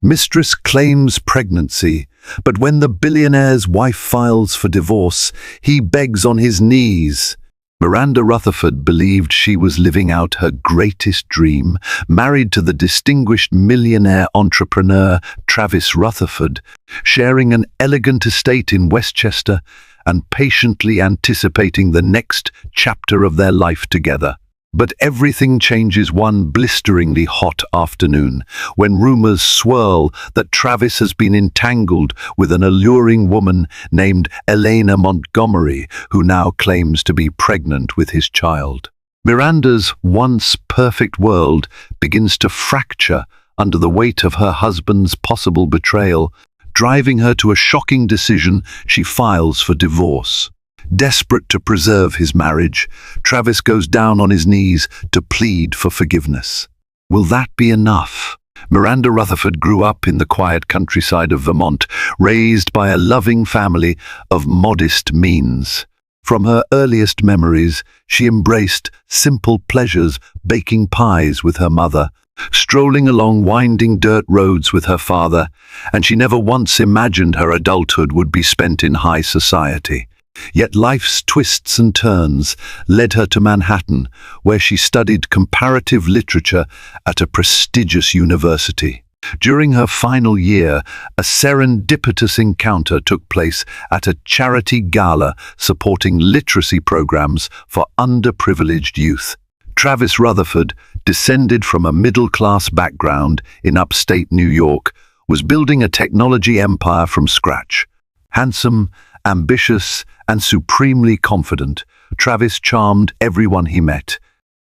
Mistress claims pregnancy, but when the billionaire's wife files for divorce, he begs on his knees. Miranda Rutherford believed she was living out her greatest dream, married to the distinguished millionaire entrepreneur Travis Rutherford, sharing an elegant estate in Westchester and patiently anticipating the next chapter of their life together. But everything changes one blisteringly hot afternoon when rumors swirl that Travis has been entangled with an alluring woman named Elena Montgomery, who now claims to be pregnant with his child. Miranda's once perfect world begins to fracture under the weight of her husband's possible betrayal, driving her to a shocking decision. She files for divorce. Desperate to preserve his marriage, Travis goes down on his knees to plead for forgiveness. Will that be enough? Miranda Rutherford grew up in the quiet countryside of Vermont, raised by a loving family of modest means. From her earliest memories, she embraced simple pleasures, baking pies with her mother, strolling along winding dirt roads with her father, and she never once imagined her adulthood would be spent in high society. Yet life's twists and turns led her to Manhattan, where she studied comparative literature at a prestigious university. During her final year, a serendipitous encounter took place at a charity gala supporting literacy programs for underprivileged youth. Travis Rutherford, descended from a middle-class background in upstate New York, was building a technology empire from scratch. Handsome, ambitious, and supremely confident, Travis charmed everyone he met,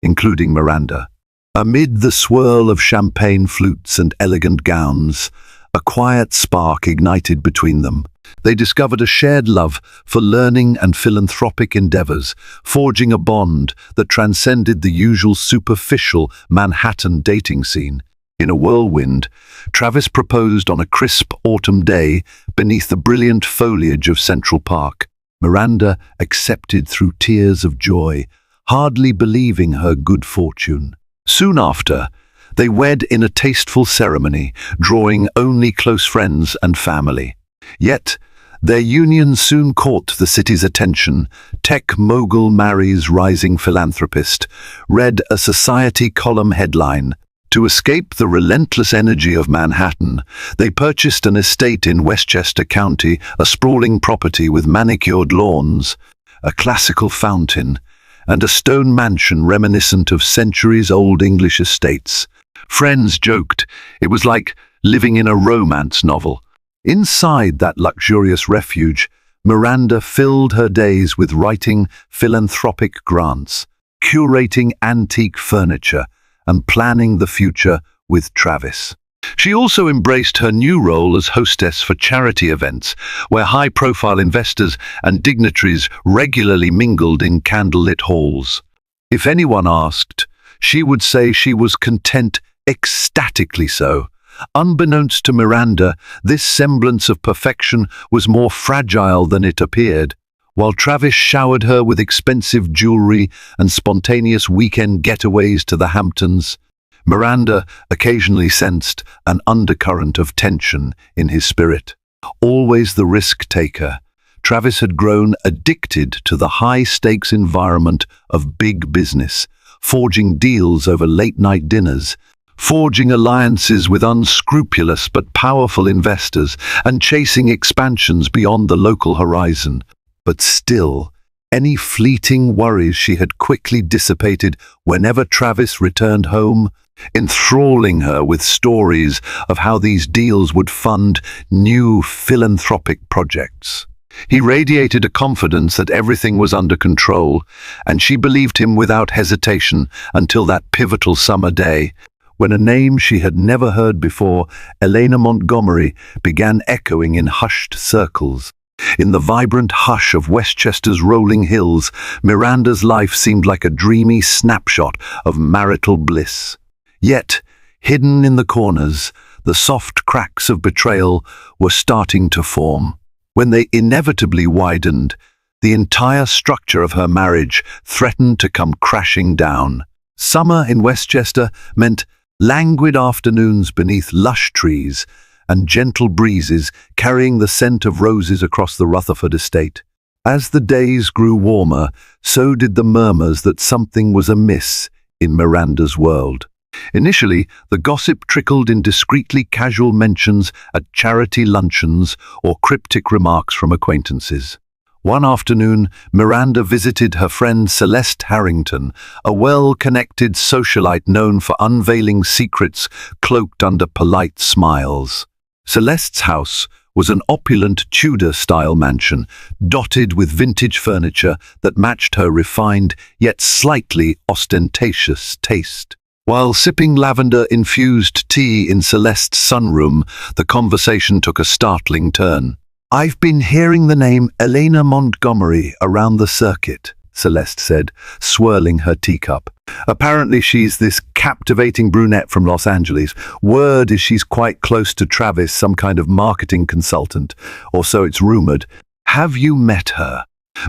including Miranda. Amid the swirl of champagne flutes and elegant gowns, a quiet spark ignited between them. They discovered a shared love for learning and philanthropic endeavors, forging a bond that transcended the usual superficial Manhattan dating scene. In a whirlwind, Travis proposed on a crisp autumn day beneath the brilliant foliage of Central Park. Miranda accepted through tears of joy, hardly believing her good fortune. Soon after, they wed in a tasteful ceremony, drawing only close friends and family. Yet, their union soon caught the city's attention. Tech mogul marries rising philanthropist, read a Society column headline. To escape the relentless energy of Manhattan, they purchased an estate in Westchester County, a sprawling property with manicured lawns, a classical fountain, and a stone mansion reminiscent of centuries-old English estates. Friends joked it was like living in a romance novel. Inside that luxurious refuge, Miranda filled her days with writing philanthropic grants, curating antique furniture, and planning the future with Travis. She also embraced her new role as hostess for charity events, where high-profile investors and dignitaries regularly mingled in candlelit halls. If anyone asked, she would say she was content, ecstatically so. Unbeknownst to Miranda, this semblance of perfection was more fragile than it appeared. While Travis showered her with expensive jewelry and spontaneous weekend getaways to the Hamptons, Miranda occasionally sensed an undercurrent of tension in his spirit. Always the risk-taker, Travis had grown addicted to the high-stakes environment of big business, forging deals over late-night dinners, forging alliances with unscrupulous but powerful investors, and chasing expansions beyond the local horizon. But still, any fleeting worries she had quickly dissipated whenever Travis returned home, enthralling her with stories of how these deals would fund new philanthropic projects. He radiated a confidence that everything was under control, and she believed him without hesitation until that pivotal summer day, when a name she had never heard before, Elena Montgomery, began echoing in hushed circles. In the vibrant hush of Westchester's rolling hills, Miranda's life seemed like a dreamy snapshot of marital bliss. Yet, hidden in the corners, the soft cracks of betrayal were starting to form. When they inevitably widened, the entire structure of her marriage threatened to come crashing down. Summer in Westchester meant Languid afternoons beneath lush trees and gentle breezes carrying the scent of roses across the Rutherford estate. As the days grew warmer, so did the murmurs that something was amiss in Miranda's world. Initially, the gossip trickled in discreetly casual mentions at charity luncheons or cryptic remarks from acquaintances. One afternoon, Miranda visited her friend Celeste Harrington, a well-connected socialite known for unveiling secrets cloaked under polite smiles. Celeste's house was an opulent Tudor-style mansion, dotted with vintage furniture that matched her refined yet slightly ostentatious taste. While sipping lavender-infused tea in Celeste's sunroom, the conversation took a startling turn. "I've been hearing the name Elena Montgomery around the circuit," Celeste said, swirling her teacup. "Apparently she's this captivating brunette from Los Angeles. Word is she's quite close to Travis, some kind of marketing consultant, or so it's rumored. Have you met her?"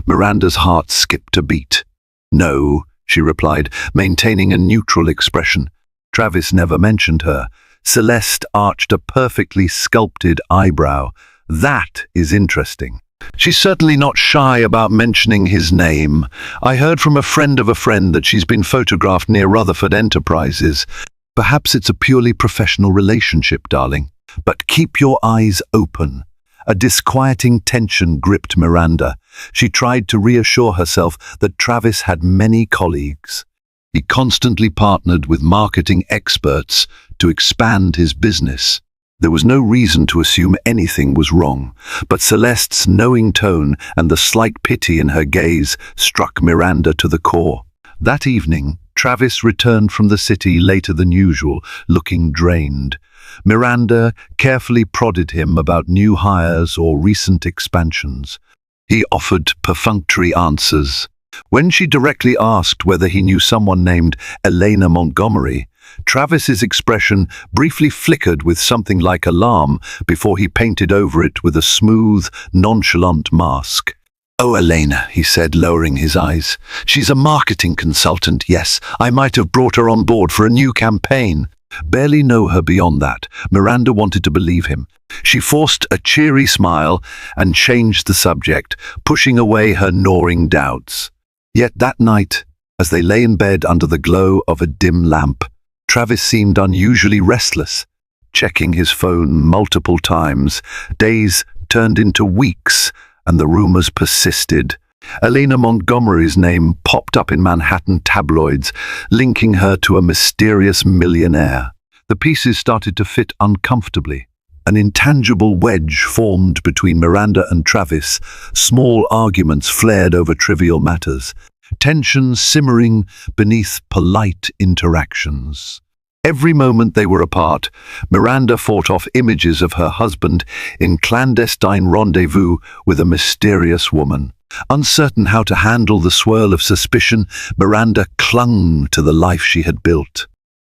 Miranda's heart skipped a beat. "No," she replied, maintaining a neutral expression. "Travis never mentioned her." Celeste arched a perfectly sculpted eyebrow. "That is interesting. She's certainly not shy about mentioning his name. I heard from a friend of a friend that she's been photographed near Rutherford Enterprises. Perhaps it's a purely professional relationship, darling. But keep your eyes open." A disquieting tension gripped Miranda. She tried to reassure herself that Travis had many colleagues. He constantly partnered with marketing experts to expand his business. There was no reason to assume anything was wrong, but Celeste's knowing tone and the slight pity in her gaze struck Miranda to the core. That evening, Travis returned from the city later than usual, looking drained. Miranda carefully prodded him about new hires or recent expansions. He offered perfunctory answers. When she directly asked whether he knew someone named Elena Montgomery, Travis's expression briefly flickered with something like alarm before he painted over it with a smooth, nonchalant mask. "Oh, Elena," he said, lowering his eyes. "She's a marketing consultant, yes. I might have brought her on board for a new campaign." Barely know her beyond that, Miranda wanted to believe him. She forced a cheery smile and changed the subject, pushing away her gnawing doubts. Yet that night, as they lay in bed under the glow of a dim lamp, Travis seemed unusually restless, checking his phone multiple times. Days turned into weeks, and the rumors persisted. Elena Montgomery's name popped up in Manhattan tabloids, linking her to a mysterious millionaire. The pieces started to fit uncomfortably. An intangible wedge formed between Miranda and Travis. Small arguments flared over trivial matters, tensions simmering beneath polite interactions. Every moment they were apart, Miranda fought off images of her husband in clandestine rendezvous with a mysterious woman. Uncertain how to handle the swirl of suspicion, Miranda clung to the life she had built.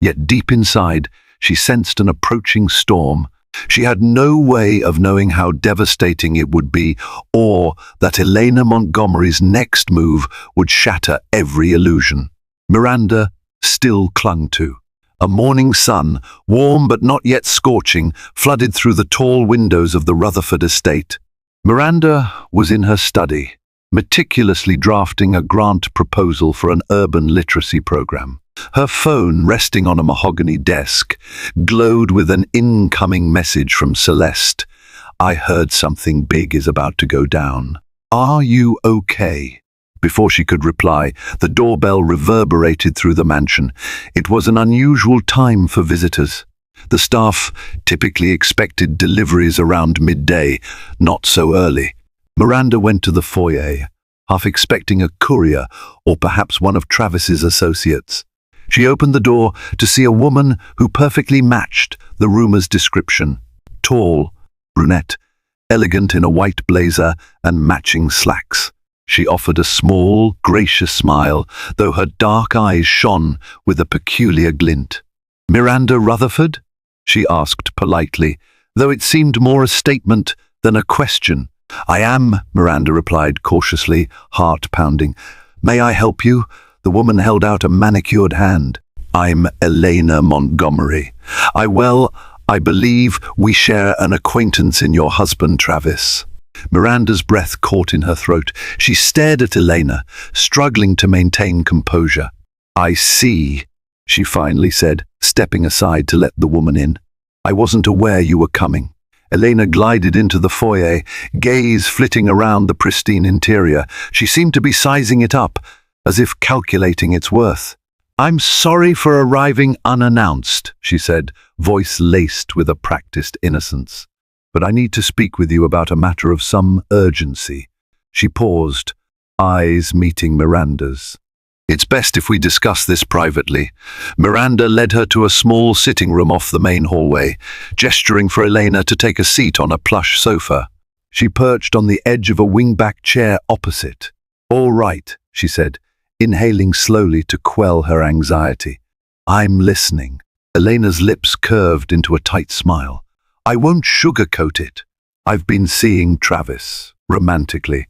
Yet deep inside, she sensed an approaching storm. She had no way of knowing how devastating it would be, or that Elena Montgomery's next move would shatter every illusion. Miranda still clung to. A morning sun, warm but not yet scorching, flooded through the tall windows of the Rutherford estate. Miranda was in her study, meticulously drafting a grant proposal for an urban literacy program. Her phone, resting on a mahogany desk, glowed with an incoming message from Celeste. "I heard something big is about to go down. Are you okay?" Before she could reply, the doorbell reverberated through the mansion. It was an unusual time for visitors. The staff typically expected deliveries around midday, not so early. Miranda went to the foyer, half expecting a courier or perhaps one of Travis's associates. She opened the door to see a woman who perfectly matched the room's description. Tall, brunette, elegant in a white blazer and matching slacks. She offered a small, gracious smile, though her dark eyes shone with a peculiar glint. "Miranda Rutherford?" she asked politely, though it seemed more a statement than a question. "I am," Miranda replied cautiously, heart pounding. "May I help you?" The woman held out a manicured hand. I'm Elena Montgomery. I believe we share an acquaintance in your husband, Travis." Miranda's breath caught in her throat. She stared at Elena, struggling to maintain composure. "I see," she finally said, stepping aside to let the woman in. "I wasn't aware you were coming." Elena glided into the foyer, gaze flitting around the pristine interior. She seemed to be sizing it up, as if calculating its worth. "I'm sorry for arriving unannounced," she said, voice laced with a practiced innocence. "But I need to speak with you about a matter of some urgency." She paused, eyes meeting Miranda's. "It's best if we discuss this privately." Miranda led her to a small sitting room off the main hallway, gesturing for Elena to take a seat on a plush sofa. She perched on the edge of a wingback chair opposite. "All right," she said, inhaling slowly to quell her anxiety. "I'm listening." Elena's lips curved into a tight smile. "I won't sugarcoat it. I've been seeing Travis, romantically.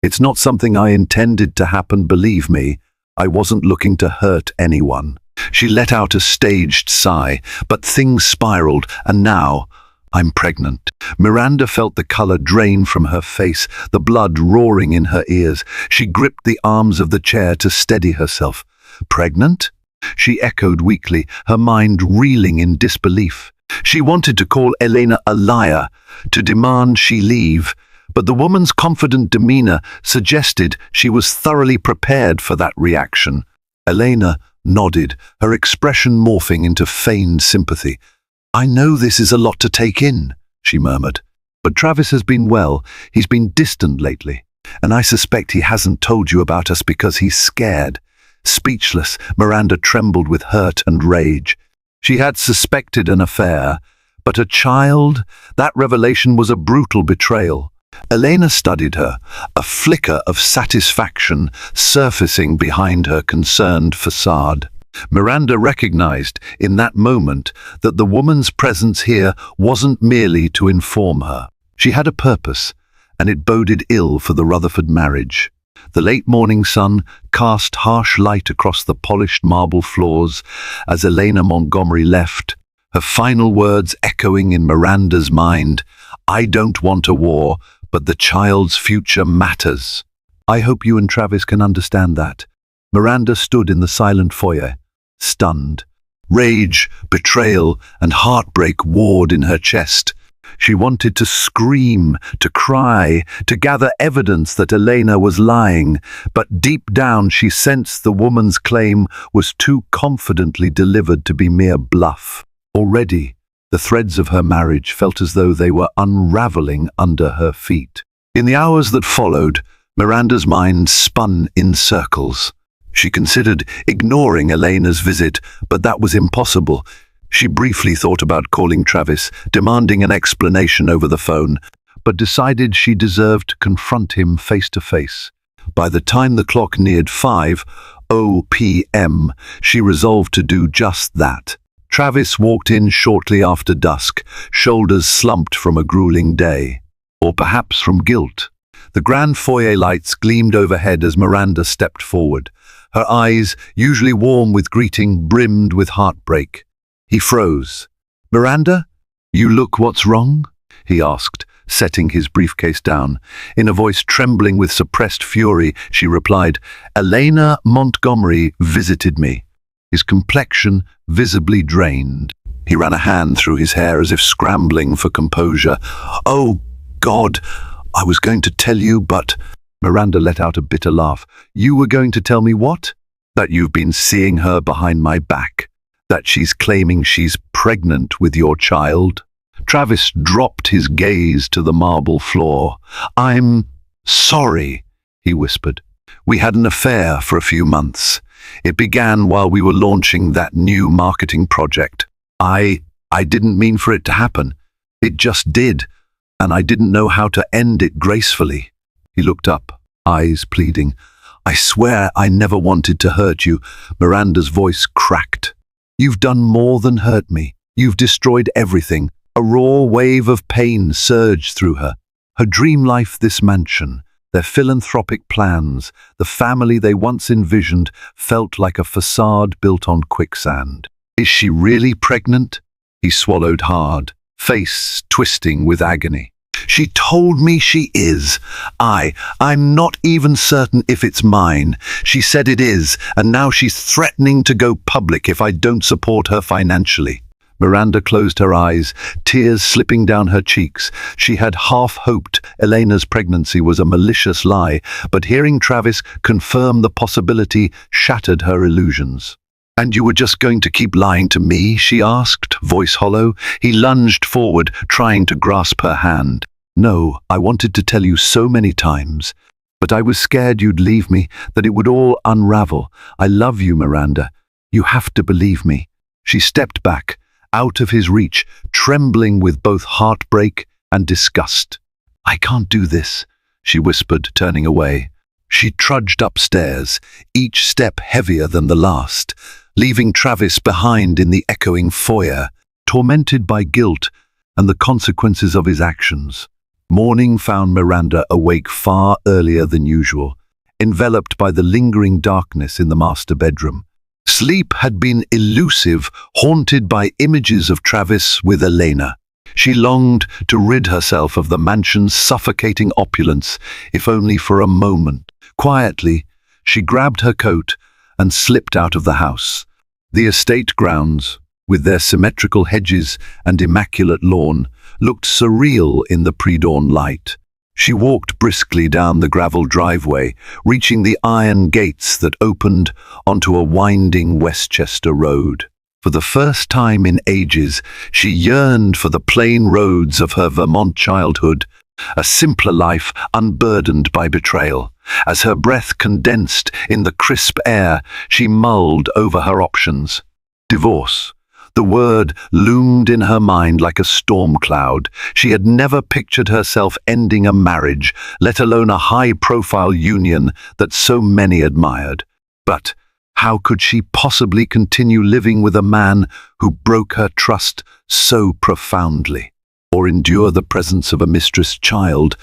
It's not something I intended to happen, believe me. I wasn't looking to hurt anyone." She let out a staged sigh, but things spiraled, and now I'm pregnant. Miranda felt the color drain from her face, the blood roaring in her ears. She gripped the arms of the chair to steady herself. "Pregnant?" she echoed weakly, her mind reeling in disbelief. She wanted to call Elena a liar, to demand she leave, but the woman's confident demeanor suggested she was thoroughly prepared for that reaction. Elena nodded, her expression morphing into feigned sympathy. "I know this is a lot to take in," she murmured, "but Travis has been well. He's been distant lately, and I suspect he hasn't told you about us because he's scared." Speechless, Miranda trembled with hurt and rage. She had suspected an affair, but a child? That revelation was a brutal betrayal. Elena studied her, a flicker of satisfaction surfacing behind her concerned facade. Miranda recognized in that moment that the woman's presence here wasn't merely to inform her. She had a purpose, and it boded ill for the Rutherford marriage. The late morning sun cast harsh light across the polished marble floors as Elena Montgomery left, her final words echoing in Miranda's mind. "I don't want a war, but the child's future matters." "I hope you and Travis can understand that." Miranda stood in the silent foyer, stunned. Rage, betrayal, and heartbreak warred in her chest. She wanted to scream, to cry, to gather evidence that Elena was lying, but deep down she sensed the woman's claim was too confidently delivered to be mere bluff. Already, the threads of her marriage felt as though they were unraveling under her feet. In the hours that followed, Miranda's mind spun in circles. She considered ignoring Elena's visit, but that was impossible. She briefly thought about calling Travis, demanding an explanation over the phone, but decided she deserved to confront him face to face. By the time the clock neared 5:00 p.m., she resolved to do just that. Travis walked in shortly after dusk, shoulders slumped from a grueling day, or perhaps from guilt. The grand foyer lights gleamed overhead as Miranda stepped forward. Her eyes, usually warm with greeting, brimmed with heartbreak. He froze. "Miranda, you look what's wrong?" he asked, setting his briefcase down. In a voice trembling with suppressed fury, she replied, "Elena Montgomery visited me." His complexion visibly drained. He ran a hand through his hair as if scrambling for composure. "Oh, God, I was going to tell you, but..." Miranda let out a bitter laugh. "You were going to tell me what?" "That you've been seeing her behind my back. That she's claiming she's pregnant with your child." Travis dropped his gaze to the marble floor. "I'm sorry," he whispered. "We had an affair for a few months. It began while we were launching that new marketing project. I didn't mean for it to happen. It just did, and I didn't know how to end it gracefully." He looked up, eyes pleading. "I swear I never wanted to hurt you." Miranda's voice cracked. "You've done more than hurt me. You've destroyed everything." A raw wave of pain surged through her. Her dream life, this mansion, Their philanthropic plans, the family they once envisioned, felt like a facade built on quicksand. Is she really pregnant? He swallowed hard, face twisting with agony. She told me she is. I'm not even certain if it's mine. She said it is, and now she's threatening to go public if I don't support her financially. Miranda closed her eyes, tears slipping down her cheeks. She had half hoped Elena's pregnancy was a malicious lie, but hearing Travis confirm the possibility shattered her illusions. "And you were just going to keep lying to me?" she asked, voice hollow. He lunged forward, trying to grasp her hand. "No, I wanted to tell you so many times, but I was scared you'd leave me, that it would all unravel. I love you, Miranda. You have to believe me." She stepped back, out of his reach, trembling with both heartbreak and disgust. "I can't do this," she whispered, turning away. She trudged upstairs, each step heavier than the last, leaving Travis behind in the echoing foyer, tormented by guilt and the consequences of his actions. Morning found Miranda awake far earlier than usual, enveloped by the lingering darkness in the master bedroom. Sleep had been elusive, haunted by images of Travis with Elena. She longed to rid herself of the mansion's suffocating opulence, if only for a moment. Quietly, she grabbed her coat and slipped out of the house. The estate grounds, with their symmetrical hedges and immaculate lawn, looked surreal in the pre-dawn light. She walked briskly down the gravel driveway, reaching the iron gates that opened onto a winding Westchester road. For the first time in ages, she yearned for the plain roads of her Vermont childhood, a simpler life unburdened by betrayal. As her breath condensed in the crisp air, she mulled over her options. Divorce. The word loomed in her mind like a storm cloud. She had never pictured herself ending a marriage, let alone a high-profile union that so many admired. But how could she possibly continue living with a man who broke her trust so profoundly? Or endure the presence of a mistress child,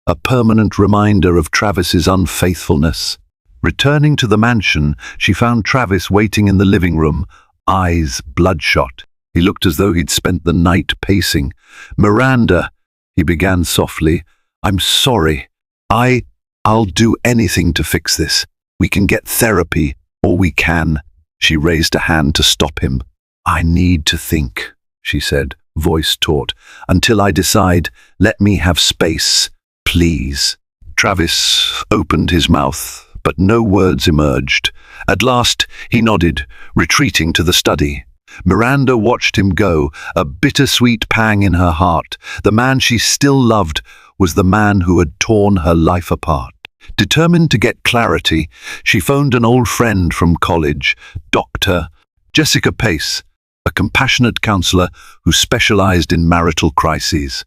a permanent reminder of Travis's unfaithfulness? Returning to the mansion, she found Travis waiting in the living room, eyes bloodshot. He looked as though he'd spent the night pacing. "Miranda," he began softly, "I'm sorry. I'll do anything to fix this. We can get therapy, or we can." She raised a hand to stop him. "I need to think," she said, voice taut. "Until I decide, let me have space, please." Travis opened his mouth, but no words emerged. At last, he nodded, retreating to the study. Miranda watched him go, a bittersweet pang in her heart. The man she still loved was the man who had torn her life apart. Determined to get clarity, she phoned an old friend from college, Dr. Jessica Pace, a compassionate counselor who specialized in marital crises.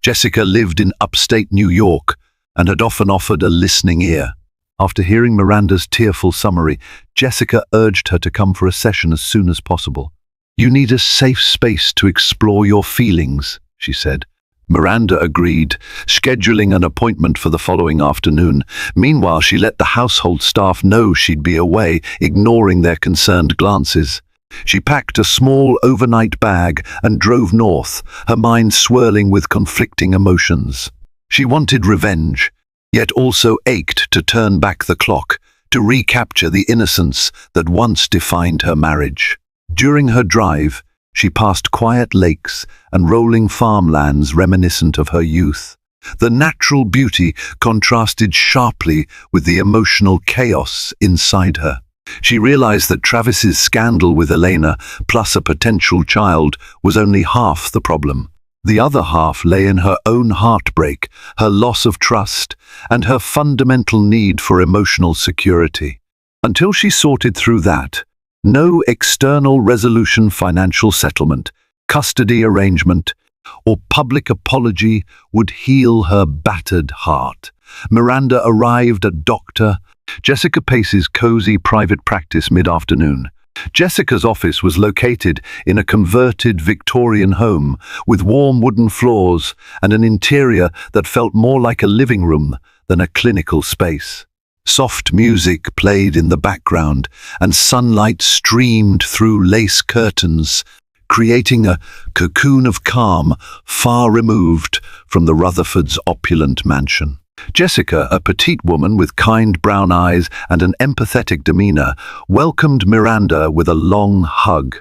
Jessica lived in upstate New York and had often offered a listening ear. After hearing Miranda's tearful summary, Jessica urged her to come for a session as soon as possible. "You need a safe space to explore your feelings," she said. Miranda agreed, scheduling an appointment for the following afternoon. Meanwhile, she let the household staff know she'd be away, ignoring their concerned glances. She packed a small overnight bag and drove north, her mind swirling with conflicting emotions. She wanted revenge, yet also ached to turn back the clock, to recapture the innocence that once defined her marriage. During her drive, she passed quiet lakes and rolling farmlands reminiscent of her youth. The natural beauty contrasted sharply with the emotional chaos inside her. She realized that Travis's scandal with Elena, plus a potential child, was only half the problem. The other half lay in her own heartbreak, her loss of trust, and her fundamental need for emotional security. Until she sorted through that, no external resolution, financial settlement, custody arrangement, or public apology would heal her battered heart. Miranda arrived at Dr. Jessica Pace's cozy private practice mid-afternoon. Jessica's office was located in a converted Victorian home with warm wooden floors and an interior that felt more like a living room than a clinical space. Soft music played in the background, and sunlight streamed through lace curtains, creating a cocoon of calm far removed from the Rutherfords' opulent mansion. Jessica, a petite woman with kind brown eyes and an empathetic demeanor, welcomed Miranda with a long hug.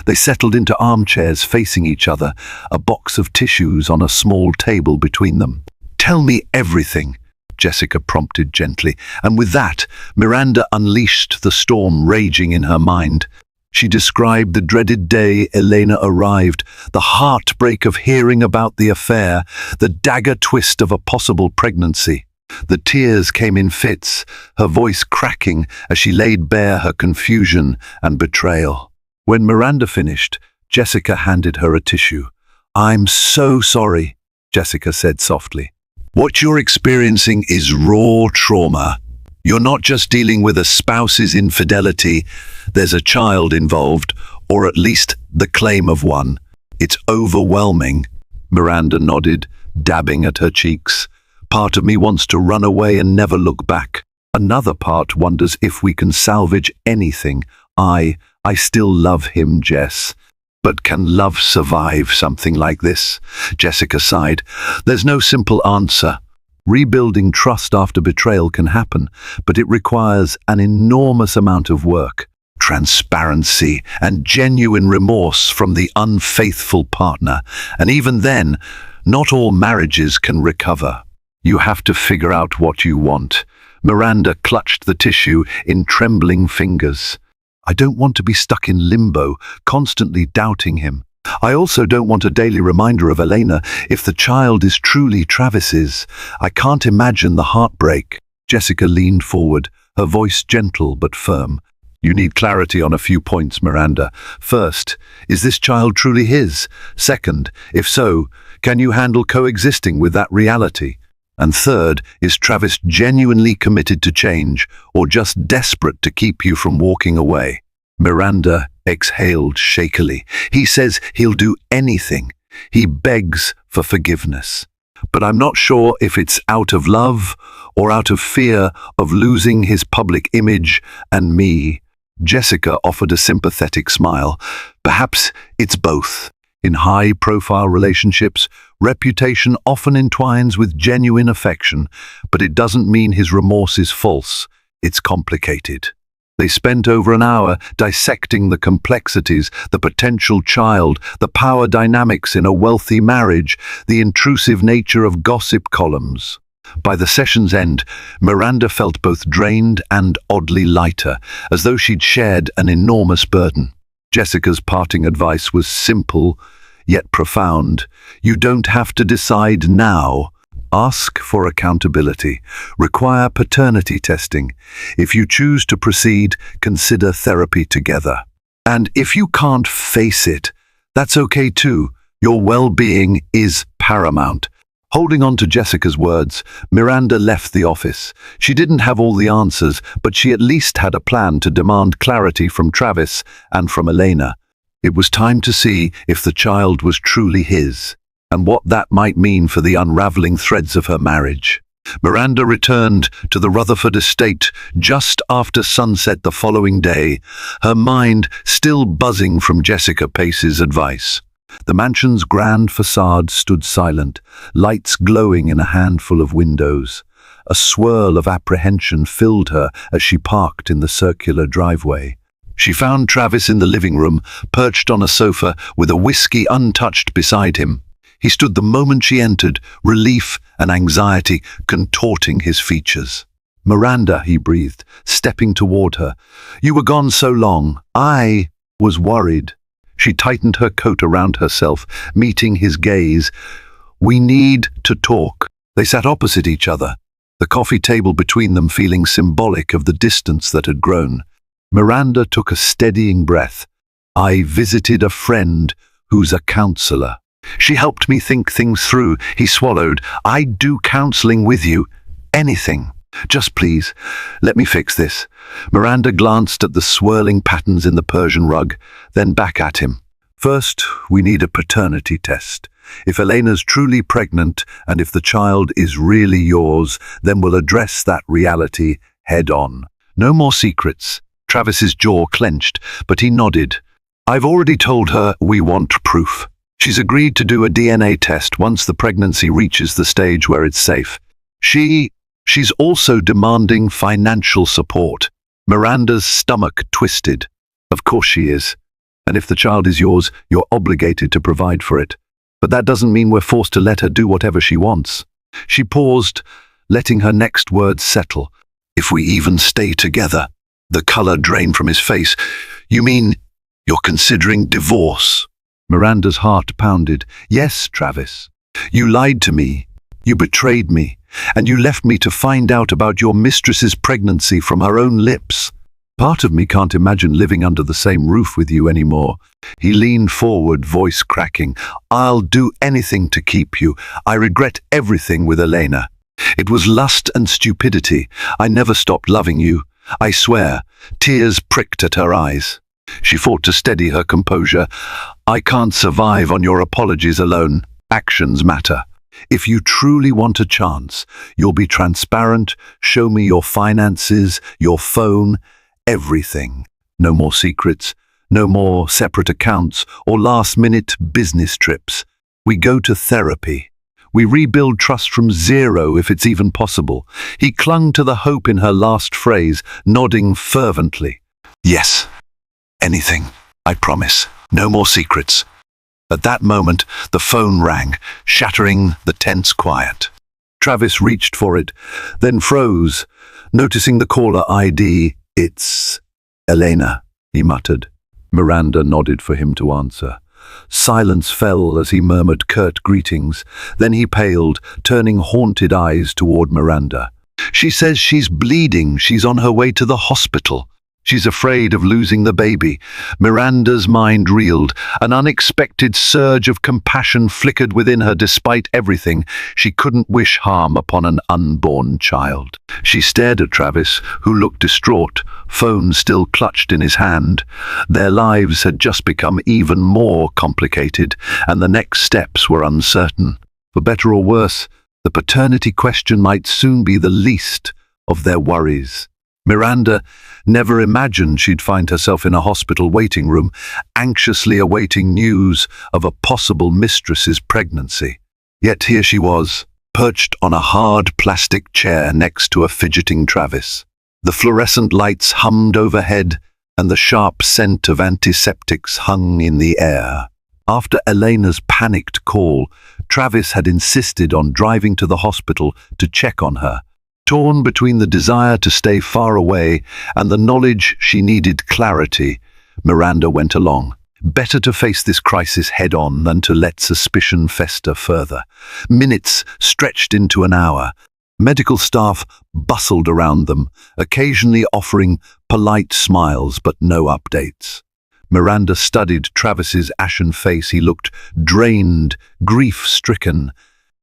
They settled into armchairs facing each other, a box of tissues on a small table between them. "Tell me everything," Jessica prompted gently, and with that, Miranda unleashed the storm raging in her mind. She described the dreaded day Elena arrived, the heartbreak of hearing about the affair, the dagger twist of a possible pregnancy. The tears came in fits, her voice cracking as she laid bare her confusion and betrayal. When Miranda finished, Jessica handed her a tissue. "I'm so sorry," Jessica said softly. "What you're experiencing is raw trauma. You're not just dealing with a spouse's infidelity, there's a child involved, or at least the claim of one. It's overwhelming." Miranda nodded, dabbing at her cheeks. "Part of me wants to run away and never look back. Another part wonders if we can salvage anything. I still love him, Jess. But can love survive something like this?" Jessica sighed. "There's no simple answer. Rebuilding trust after betrayal can happen, but it requires an enormous amount of work, transparency, and genuine remorse from the unfaithful partner. And even then, not all marriages can recover. You have to figure out what you want." Miranda clutched the tissue in trembling fingers. "I don't want to be stuck in limbo, constantly doubting him. I also don't want a daily reminder of Elena. If the child is truly Travis's, I can't imagine the heartbreak." Jessica leaned forward, her voice gentle but firm. "You need clarity on a few points, Miranda. First, is this child truly his? Second, if so, can you handle coexisting with that reality? And third, is Travis genuinely committed to change, or just desperate to keep you from walking away?" Miranda exhaled shakily. "He says he'll do anything. He begs for forgiveness. But I'm not sure if it's out of love or out of fear of losing his public image and me." Jessica offered a sympathetic smile. "Perhaps it's both. In high-profile relationships, reputation often entwines with genuine affection, but it doesn't mean his remorse is false. It's complicated." They spent over an hour dissecting the complexities, the potential child, the power dynamics in a wealthy marriage, the intrusive nature of gossip columns. By the session's end, Miranda felt both drained and oddly lighter, as though she'd shared an enormous burden. Jessica's parting advice was simple, yet profound. You don't have to decide now. Ask for accountability. Require paternity testing. If you choose to proceed, consider therapy together. And if you can't face it, that's okay too. Your well-being is paramount. Holding on to Jessica's words, Miranda left the office. She didn't have all the answers, but she at least had a plan to demand clarity from Travis and from Elena. It was time to see if the child was truly his, and what that might mean for the unraveling threads of her marriage. Miranda returned to the Rutherford estate just after sunset the following day, her mind still buzzing from Jessica Pace's advice. The mansion's grand facade stood silent, lights glowing in a handful of windows. A swirl of apprehension filled her as she parked in the circular driveway. She found Travis in the living room, perched on a sofa with a whiskey untouched beside him. He stood the moment she entered, relief and anxiety contorting his features. "Miranda," he breathed, stepping toward her. "You were gone so long. I was worried." She tightened her coat around herself, meeting his gaze. "We need to talk." They sat opposite each other, the coffee table between them feeling symbolic of the distance that had grown. Miranda took a steadying breath. "I visited a friend who's a counselor. She helped me think things through." He swallowed. "I'd do counseling with you. Anything. Just please, let me fix this." Miranda glanced at the swirling patterns in the Persian rug, then back at him. "First, we need a paternity test. If Elena's truly pregnant, and if the child is really yours, then we'll address that reality head on. No more secrets. Travis's jaw clenched, but he nodded. I've already told her we want proof. She's agreed to do a DNA test once the pregnancy reaches the stage where it's safe. She's also demanding financial support. Miranda's stomach twisted. Of course she is. And if the child is yours, you're obligated to provide for it. But that doesn't mean we're forced to let her do whatever she wants. She paused, letting her next words settle. If we even stay together. The color drained from his face. You mean you're considering divorce? Miranda's heart pounded. Yes, Travis. You lied to me. You betrayed me. And you left me to find out about your mistress's pregnancy from her own lips. Part of me can't imagine living under the same roof with you anymore. He leaned forward, voice cracking. I'll do anything to keep you. I regret everything with Elena. It was lust and stupidity. I never stopped loving you. I swear. Tears pricked at her eyes. She fought to steady her composure. I can't survive on your apologies alone. Actions matter. If you truly want a chance, you'll be transparent, show me your finances, your phone, everything. No more secrets, no more separate accounts or last-minute business trips. We go to therapy. We rebuild trust from zero if it's even possible. He clung to the hope in her last phrase, nodding fervently. Yes, anything, I promise. No more secrets. At that moment, the phone rang, shattering the tense quiet. Travis reached for it, then froze, noticing the caller ID. It's Elena, he muttered. Miranda nodded for him to answer. Silence fell as he murmured curt greetings. Then he paled, turning haunted eyes toward Miranda. She says she's bleeding. She's on her way to the hospital. She's afraid of losing the baby. Miranda's mind reeled. An unexpected surge of compassion flickered within her despite everything. She couldn't wish harm upon an unborn child. She stared at Travis, who looked distraught, phone still clutched in his hand. Their lives had just become even more complicated, and the next steps were uncertain. For better or worse, the paternity question might soon be the least of their worries. Miranda never imagined she'd find herself in a hospital waiting room, anxiously awaiting news of a possible mistress's pregnancy. Yet here she was, perched on a hard plastic chair next to a fidgeting Travis. The fluorescent lights hummed overhead, and the sharp scent of antiseptics hung in the air. After Elena's panicked call, Travis had insisted on driving to the hospital to check on her. Torn between the desire to stay far away and the knowledge she needed clarity, Miranda went along. Better to face this crisis head-on than to let suspicion fester further. Minutes stretched into an hour. Medical staff bustled around them, occasionally offering polite smiles but no updates. Miranda studied Travis's ashen face. He looked drained, grief-stricken,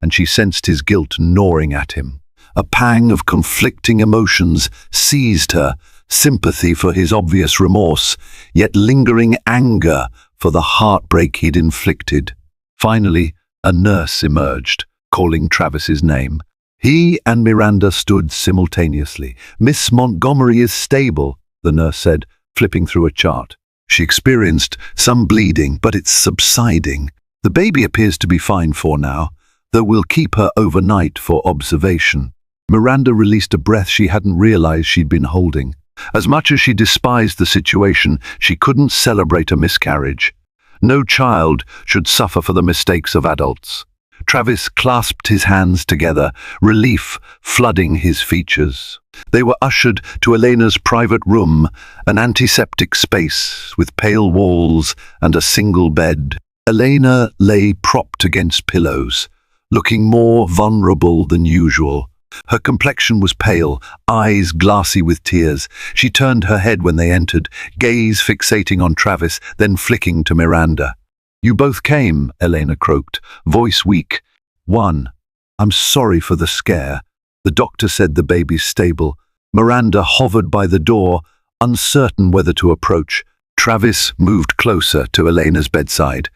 and she sensed his guilt gnawing at him. A pang of conflicting emotions seized her, sympathy for his obvious remorse, yet lingering anger for the heartbreak he'd inflicted. Finally, a nurse emerged, calling Travis's name. He and Miranda stood simultaneously. Miss Montgomery is stable, the nurse said, flipping through a chart. She experienced some bleeding, but it's subsiding. The baby appears to be fine for now, though we'll keep her overnight for observation. Miranda released a breath she hadn't realized she'd been holding. As much as she despised the situation, she couldn't celebrate a miscarriage. No child should suffer for the mistakes of adults. Travis clasped his hands together, relief flooding his features. They were ushered to Elena's private room, an antiseptic space with pale walls and a single bed. Elena lay propped against pillows, looking more vulnerable than usual. Her complexion was pale, eyes glassy with tears. She turned her head when they entered, gaze fixating on Travis, then flicking to Miranda. You both came, Elena croaked, voice weak. I'm sorry for the scare. The doctor said the baby's stable. Miranda hovered by the door, uncertain whether to approach. Travis moved closer to Elena's bedside.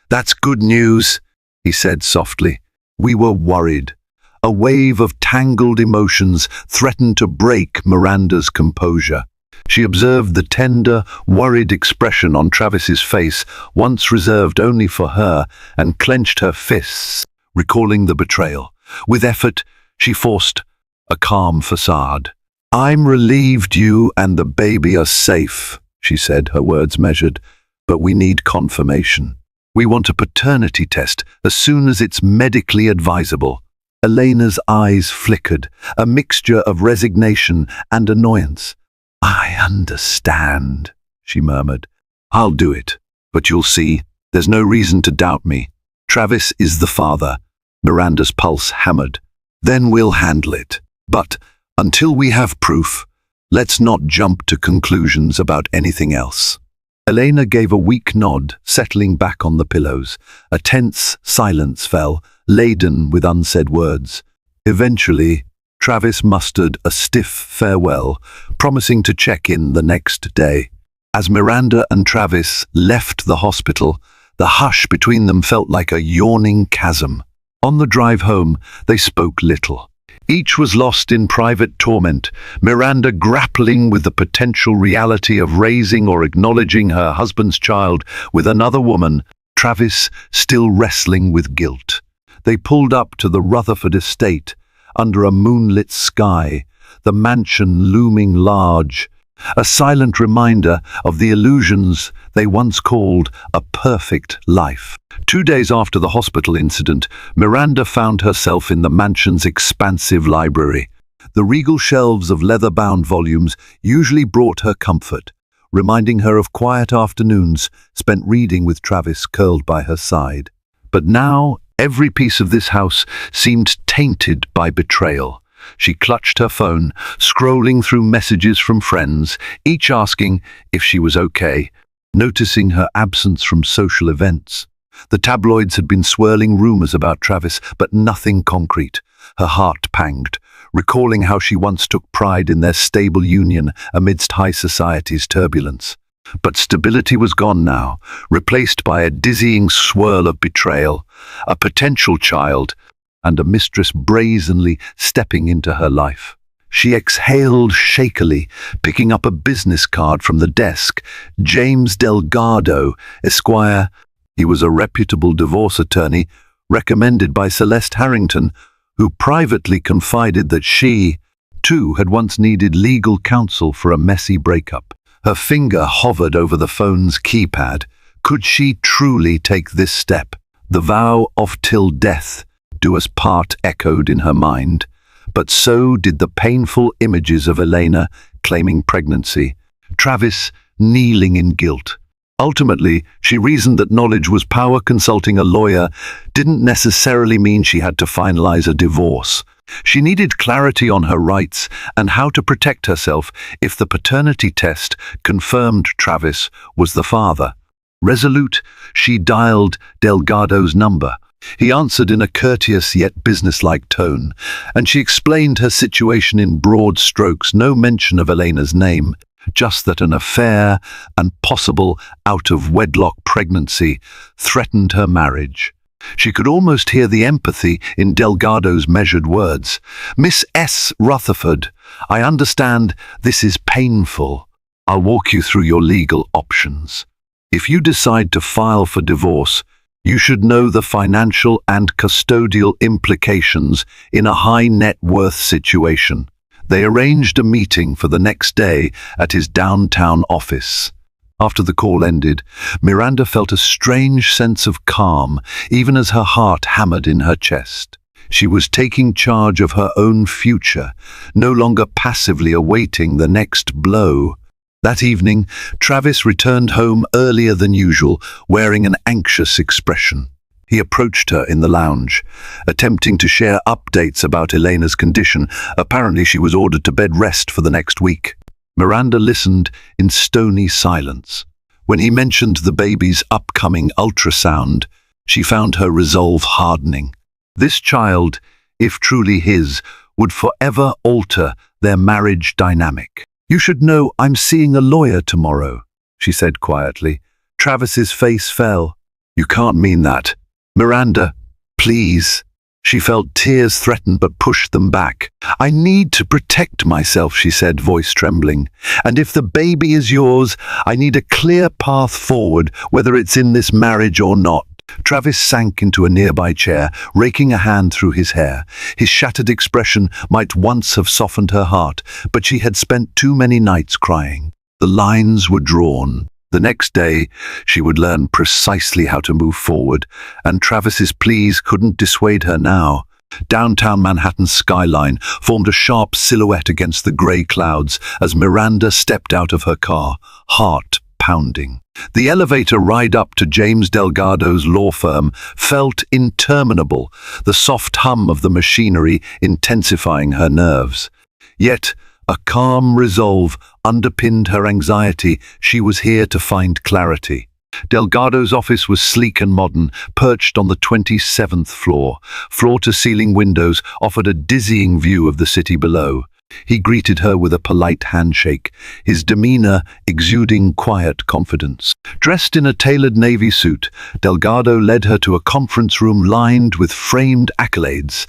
That's good news. he said softly. We were worried. A wave of tangled emotions threatened to break Miranda's composure. She observed the tender, worried expression on Travis's face, once reserved only for her, and clenched her fists, recalling the betrayal. With effort, she forced a calm facade. I'm relieved you and the baby are safe, she said, her words measured, but we need confirmation. We want a paternity test as soon as it's medically advisable. Elena's eyes flickered, a mixture of resignation and annoyance. I understand, she murmured. I'll do it, but you'll see, there's no reason to doubt me. Travis is the father. Miranda's pulse hammered. Then we'll handle it. But until we have proof, let's not jump to conclusions about anything else. Elena gave a weak nod, settling back on the pillows. A tense silence fell, laden with unsaid words. Eventually, Travis mustered a stiff farewell, promising to check in the next day. As Miranda and Travis left the hospital, the hush between them felt like a yawning chasm. On the drive home, they spoke little. Each was lost in private torment, Miranda grappling with the potential reality of raising or acknowledging her husband's child with another woman, Travis still wrestling with guilt. They pulled up to the Rutherford estate, under a moonlit sky, the mansion looming large, a silent reminder of the illusions they once called a perfect life. 2 days after the hospital incident, Miranda found herself in the mansion's expansive library. The regal shelves of leather-bound volumes usually brought her comfort, reminding her of quiet afternoons spent reading with Travis curled by her side. But now, every piece of this house seemed tainted by betrayal. She clutched her phone, scrolling through messages from friends, each asking if she was okay, noticing her absence from social events. The tabloids had been swirling rumors about Travis, but nothing concrete. Her heart panged, recalling how she once took pride in their stable union amidst high society's turbulence. But stability was gone now, replaced by a dizzying swirl of betrayal, a potential child, and a mistress brazenly stepping into her life. She exhaled shakily, picking up a business card from the desk. James Delgado, Esquire. He was a reputable divorce attorney, recommended by Celeste Harrington, who privately confided that she, too, had once needed legal counsel for a messy breakup. Her finger hovered over the phone's keypad. Could she truly take this step? The vow of till death do us part echoed in her mind, but so did the painful images of Elena claiming pregnancy, Travis kneeling in guilt. Ultimately, she reasoned that knowledge was power. Consulting a lawyer didn't necessarily mean she had to finalize a divorce. She needed clarity on her rights and how to protect herself if the paternity test confirmed Travis was the father. Resolute, she dialed Delgado's number. He answered in a courteous yet businesslike tone, and she explained her situation in broad strokes, no mention of Elena's name, just that an affair and possible out-of-wedlock pregnancy threatened her marriage. She could almost hear the empathy in Delgado's measured words. Miss S. Rutherford, I understand this is painful. I'll walk you through your legal options. If you decide to file for divorce, you should know the financial and custodial implications in a high net worth situation. They arranged a meeting for the next day at his downtown office. After the call ended, Miranda felt a strange sense of calm, even as her heart hammered in her chest. She was taking charge of her own future, no longer passively awaiting the next blow. That evening, Travis returned home earlier than usual, wearing an anxious expression. He approached her in the lounge, attempting to share updates about Elena's condition. Apparently, she was ordered to bed rest for the next week. Miranda listened in stony silence. When he mentioned the baby's upcoming ultrasound, she found her resolve hardening. This child, if truly his, would forever alter their marriage dynamic. You should know I'm seeing a lawyer tomorrow, she said quietly. Travis's face fell. You can't mean that. Miranda, Please." She felt tears threaten but pushed them back. "I need to protect myself," she said, voice trembling. "And if the baby is yours, I need a clear path forward, whether it's in this marriage or not." Travis sank into a nearby chair, raking a hand through his hair. His shattered expression might once have softened her heart, but she had spent too many nights crying. The lines were drawn. The next day, she would learn precisely how to move forward, and Travis's pleas couldn't dissuade her now. Downtown Manhattan's skyline formed a sharp silhouette against the grey clouds as Miranda stepped out of her car, heart pounding. The elevator ride up to James Delgado's law firm felt interminable, the soft hum of the machinery intensifying her nerves. Yet, a calm resolve underpinned her anxiety. She was here to find clarity. Delgado's office was sleek and modern, perched on the 27th floor. Floor-to-ceiling windows offered a dizzying view of the city below. He greeted her with a polite handshake, his demeanor exuding quiet confidence. Dressed in a tailored navy suit, Delgado led her to a conference room lined with framed accolades,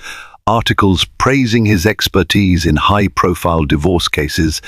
articles praising his expertise in high-profile divorce cases,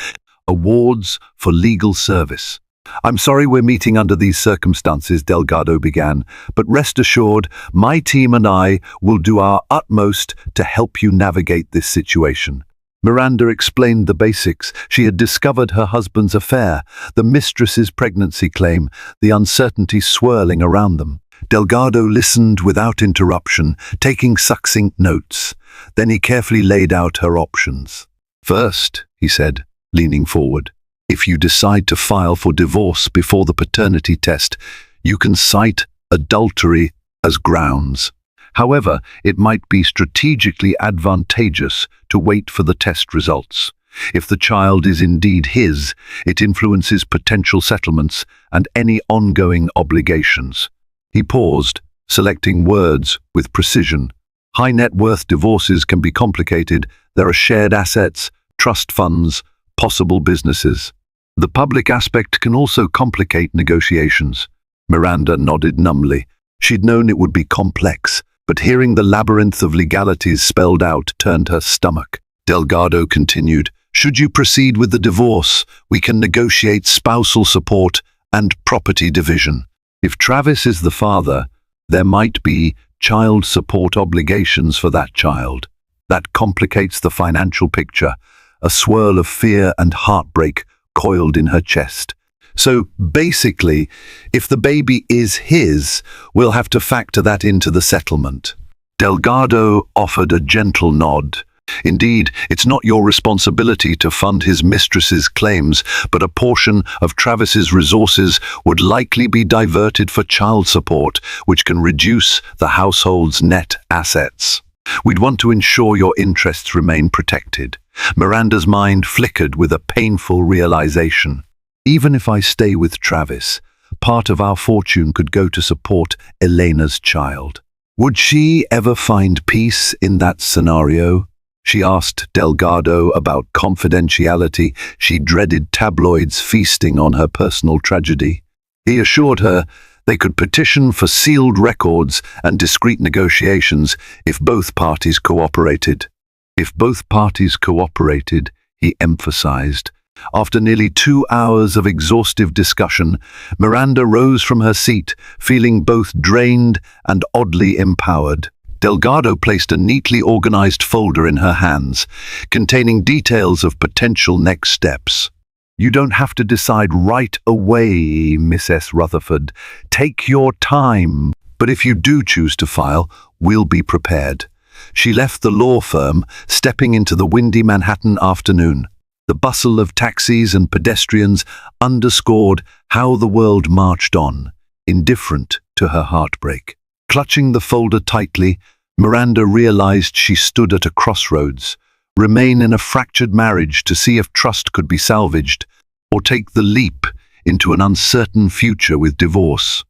awards for legal service. "I'm sorry we're meeting under these circumstances," Delgado began, "but rest assured, my team and I will do our utmost to help you navigate this situation." Miranda explained the basics. She had discovered her husband's affair, the mistress's pregnancy claim, the uncertainty swirling around them. Delgado listened without interruption, taking succinct notes. Then he carefully laid out her options. "First," he said, leaning forward, "if you decide to file for divorce before the paternity test, you can cite adultery as grounds. However, it might be strategically advantageous to wait for the test results. If the child is indeed his, it influences potential settlements and any ongoing obligations." He paused, selecting words with precision. High net worth divorces can be complicated. There are shared assets, trust funds, possible businesses. The public aspect can also complicate negotiations. Miranda nodded numbly. She'd known it would be complex, but hearing the labyrinth of legalities spelled out turned her stomach. Delgado continued, "Should you proceed with the divorce, we can negotiate spousal support and property division. If Travis is the father, there might be child support obligations for that child. That complicates the financial picture." A swirl of fear and heartbreak coiled in her chest. "So basically, if the baby is his, we'll have to factor that into the settlement." Delgado offered a gentle nod. "Indeed, it's not your responsibility to fund his mistress's claims, but a portion of Travis's resources would likely be diverted for child support, which can reduce the household's net assets. We'd want to ensure your interests remain protected." Miranda's mind flickered with a painful realization. Even if I stay with Travis, part of our fortune could go to support Elena's child. Would she ever find peace in that scenario? She asked Delgado about confidentiality. She dreaded tabloids feasting on her personal tragedy. He assured her they could petition for sealed records and discreet negotiations if both parties cooperated. If both parties cooperated, he emphasized. After nearly 2 hours of exhaustive discussion, Miranda rose from her seat, feeling both drained and oddly empowered. Delgado placed a neatly organized folder in her hands, containing details of potential next steps. "You don't have to decide right away, Mrs. Rutherford. Take your time. But if you do choose to file, we'll be prepared." She left the law firm, stepping into the windy Manhattan afternoon. The bustle of taxis and pedestrians underscored how the world marched on, indifferent to her heartbreak. Clutching the folder tightly, Miranda realized she stood at a crossroads: remain in a fractured marriage to see if trust could be salvaged, or take the leap into an uncertain future with divorce.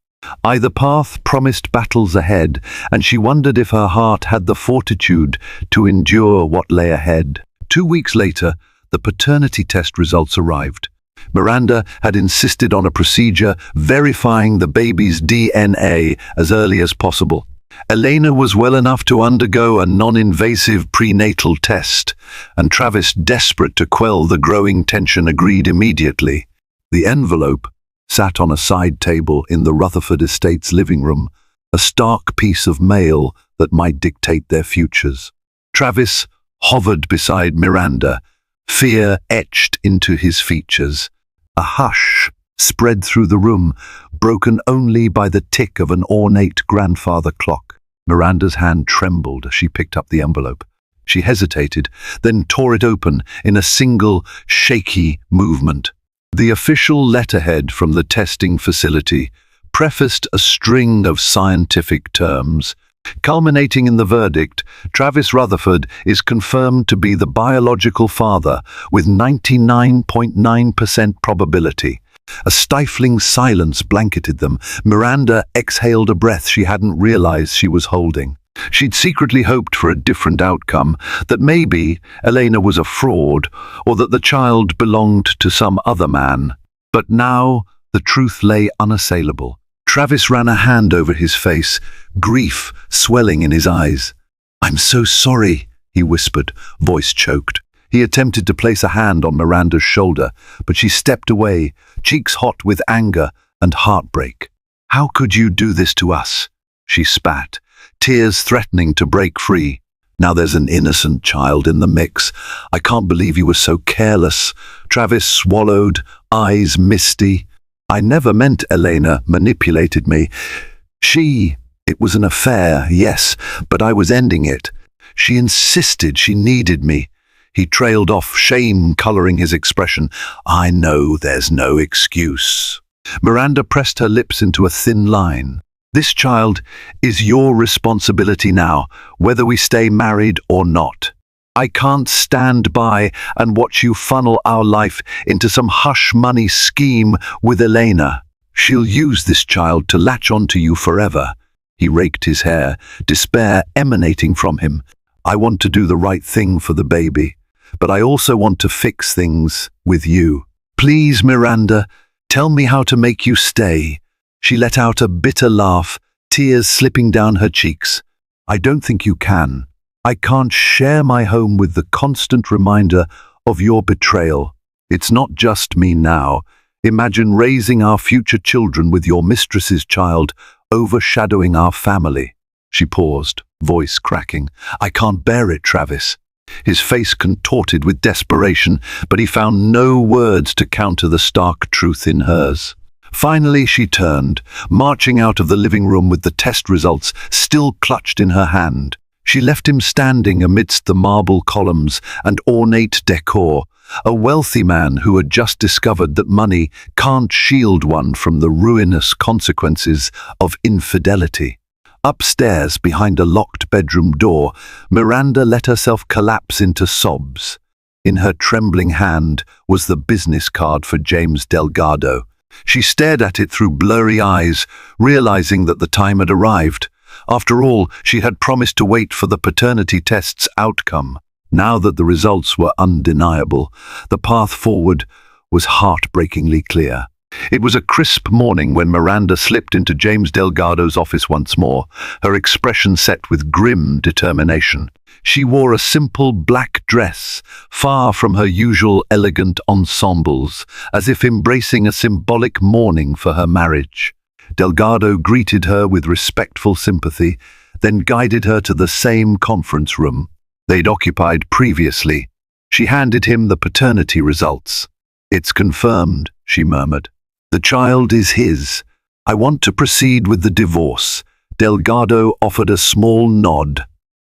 Either path promised battles ahead, and she wondered if her heart had the fortitude to endure what lay ahead. 2 weeks later, the paternity test results arrived. Miranda had insisted on a procedure verifying the baby's DNA as early as possible. Elena was well enough to undergo a non-invasive prenatal test, and Travis, desperate to quell the growing tension, agreed immediately. The envelope sat on a side table in the Rutherford estate's living room, a stark piece of mail that might dictate their futures. Travis hovered beside Miranda, fear etched into his features. A hush spread through the room, broken only by the tick of an ornate grandfather clock. Miranda's hand trembled as she picked up the envelope. She hesitated, then tore it open in a single, shaky movement. The official letterhead from the testing facility prefaced a string of scientific terms. Culminating in the verdict, Travis Rutherford is confirmed to be the biological father with 99.9% probability. A stifling silence blanketed them. Miranda exhaled a breath she hadn't realized she was holding. She'd secretly hoped for a different outcome, that maybe Elena was a fraud, or that the child belonged to some other man. But now the truth lay unassailable. Travis ran a hand over his face, grief swelling in his eyes. "I'm so sorry," he whispered, voice choked. He attempted to place a hand on Miranda's shoulder, but she stepped away, cheeks hot with anger and heartbreak. "How could you do this to us?" she spat, tears threatening to break free. "Now there's an innocent child in the mix. I can't believe you were so careless." Travis swallowed, eyes misty. "I never meant Elena manipulated me. It was an affair, yes, but I was ending it. She insisted she needed me." He trailed off, shame coloring his expression. "I know there's no excuse." Miranda pressed her lips into a thin line. "This child is your responsibility now, whether we stay married or not. I can't stand by and watch you funnel our life into some hush-money scheme with Elena. She'll use this child to latch onto you forever." He raked his hair, despair emanating from him. "I want to do the right thing for the baby, but I also want to fix things with you. Please, Miranda, tell me how to make you stay." She let out a bitter laugh, tears slipping down her cheeks. "I don't think you can. I can't share my home with the constant reminder of your betrayal. It's not just me now. Imagine raising our future children with your mistress's child overshadowing our family." She paused, voice cracking. "I can't bear it, Travis." His face contorted with desperation, but he found no words to counter the stark truth in hers. Finally she turned, marching out of the living room with the test results still clutched in her hand. She left him standing amidst the marble columns and ornate decor, a wealthy man who had just discovered that money can't shield one from the ruinous consequences of infidelity. Upstairs, behind a locked bedroom door, Miranda let herself collapse into sobs. In her trembling hand was the business card for James Delgado. She stared at it through blurry eyes, realizing that the time had arrived. After all, she had promised to wait for the paternity test's outcome. Now that the results were undeniable, the path forward was heartbreakingly clear. It was a crisp morning when Miranda slipped into James Delgado's office once more, her expression set with grim determination. She wore a simple black dress, far from her usual elegant ensembles, as if embracing a symbolic mourning for her marriage. Delgado greeted her with respectful sympathy, then guided her to the same conference room they'd occupied previously. She handed him the paternity results. "It's confirmed," she murmured. "The child is his. I want to proceed with the divorce." Delgado offered a small nod.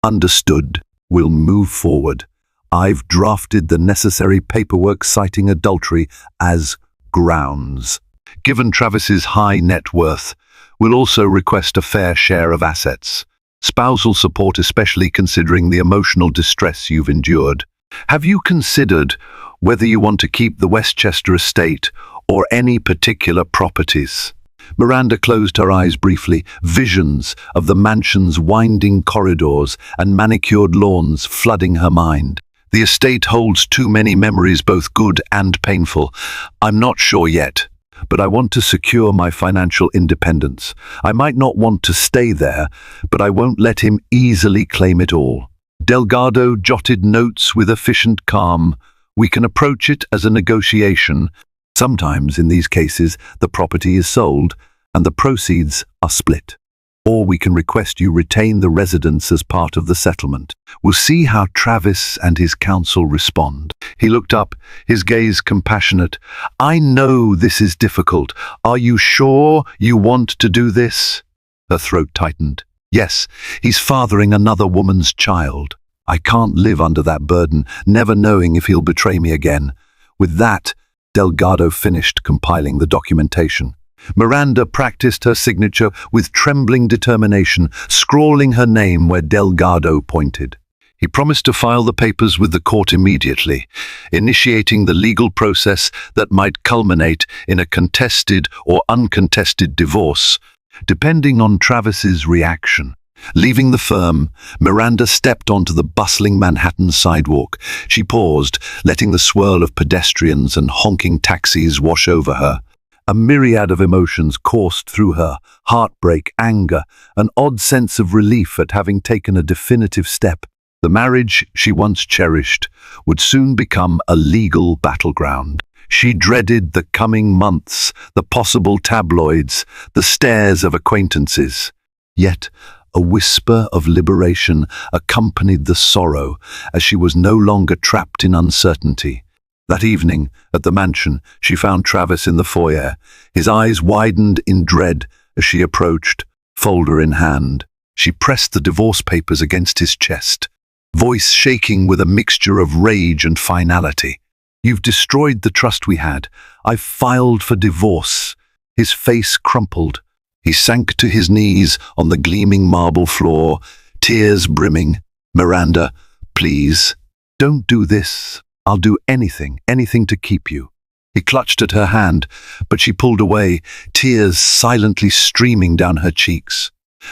"Understood. We'll move forward. I've drafted the necessary paperwork citing adultery as grounds. Given Travis's high net worth, we'll also request a fair share of assets. Spousal support, especially considering the emotional distress you've endured. Have you considered whether you want to keep the Westchester estate or any particular properties?" Miranda closed her eyes briefly, visions of the mansion's winding corridors and manicured lawns flooding her mind. "The estate holds too many memories, both good and painful. I'm not sure yet, but I want to secure my financial independence. I might not want to stay there, but I won't let him easily claim it all." Delgado jotted notes with efficient calm. "We can approach it as a negotiation. Sometimes, in these cases, the property is sold and the proceeds are split. Or we can request you retain the residence as part of the settlement. We'll see how Travis and his counsel respond." He looked up, his gaze compassionate. "I know this is difficult. Are you sure you want to do this?" Her throat tightened. "Yes, he's fathering another woman's child. I can't live under that burden, never knowing if he'll betray me again." With that, Delgado finished compiling the documentation. Miranda practiced her signature with trembling determination, scrawling her name where Delgado pointed. He promised to file the papers with the court immediately, initiating the legal process that might culminate in a contested or uncontested divorce, depending on Travis's reaction. Leaving the firm, Miranda stepped onto the bustling Manhattan sidewalk. She paused, letting the swirl of pedestrians and honking taxis wash over her. A myriad of emotions coursed through her: heartbreak, anger, an odd sense of relief at having taken a definitive step. The marriage she once cherished would soon become a legal battleground. She dreaded the coming months, the possible tabloids, the stares of acquaintances. Yet, a whisper of liberation accompanied the sorrow, as she was no longer trapped in uncertainty. That evening, at the mansion, she found Travis in the foyer. His eyes widened in dread as she approached, folder in hand. She pressed the divorce papers against his chest, voice shaking with a mixture of rage and finality. "You've destroyed the trust we had. I've filed for divorce." His face crumpled. He sank to his knees on the gleaming marble floor, tears brimming. "Miranda, please, don't do this. I'll do anything to keep you." He clutched at her hand, but she pulled away, tears silently streaming down her cheeks.